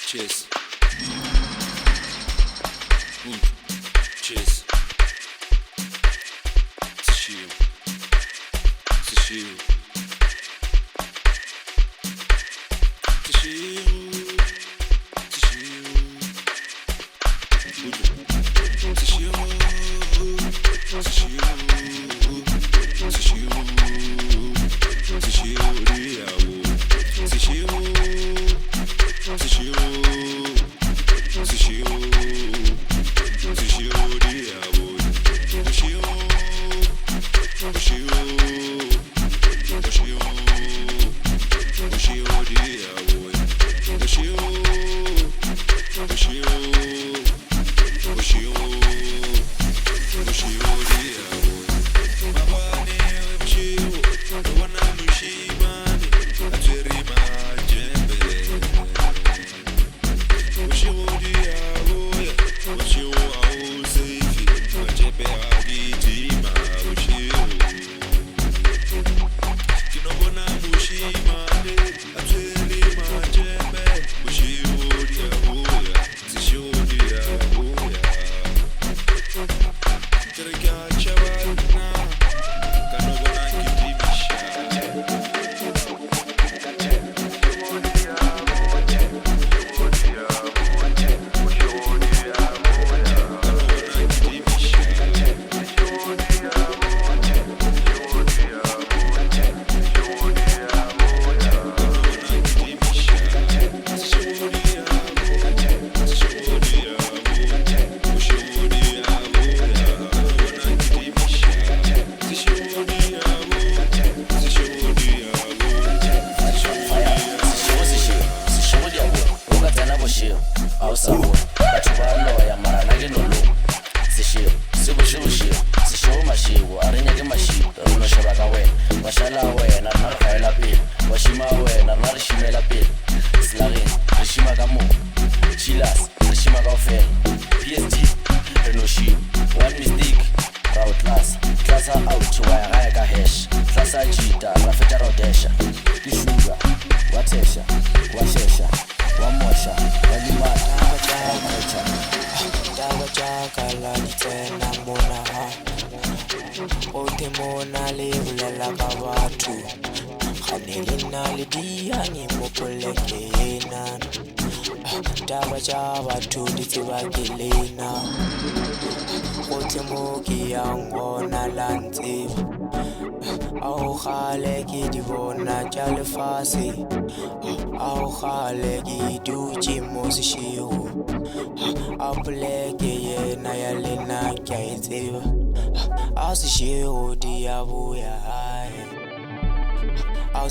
Cheers. Cheers. Seshego. Seshego.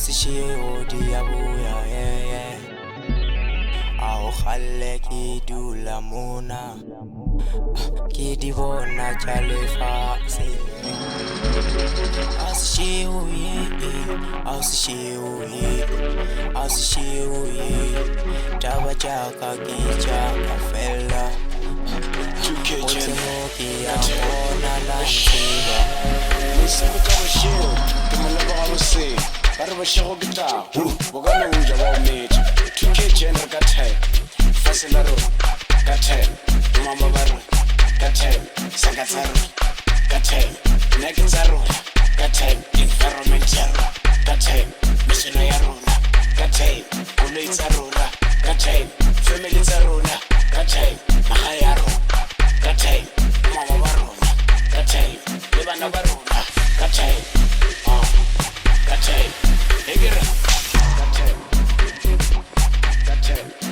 Seshego diabuya Ao khale ki dula mona Ki divona chale faxi Seshego Taba chaka ki chaka fella Otemoki amona lantiba Nisebe ka boshego ke molaba ga bose ba re boshego ke tao bo ka nna uja ba o metše 2K genre ka 10 fasela ro ka 10 mama ba re ka 10 saka tsa ro ka 10 neke tsa ro ka 10 environment ya ro ka 10 meselo ya rona ka 10 koloi tsa rona ka 10 family tsa rona ka 10 maga ya rona ka 10 mama ba rona ka 10 le bana ba rona ka 10 ka 10 Egera ka 10 ka 10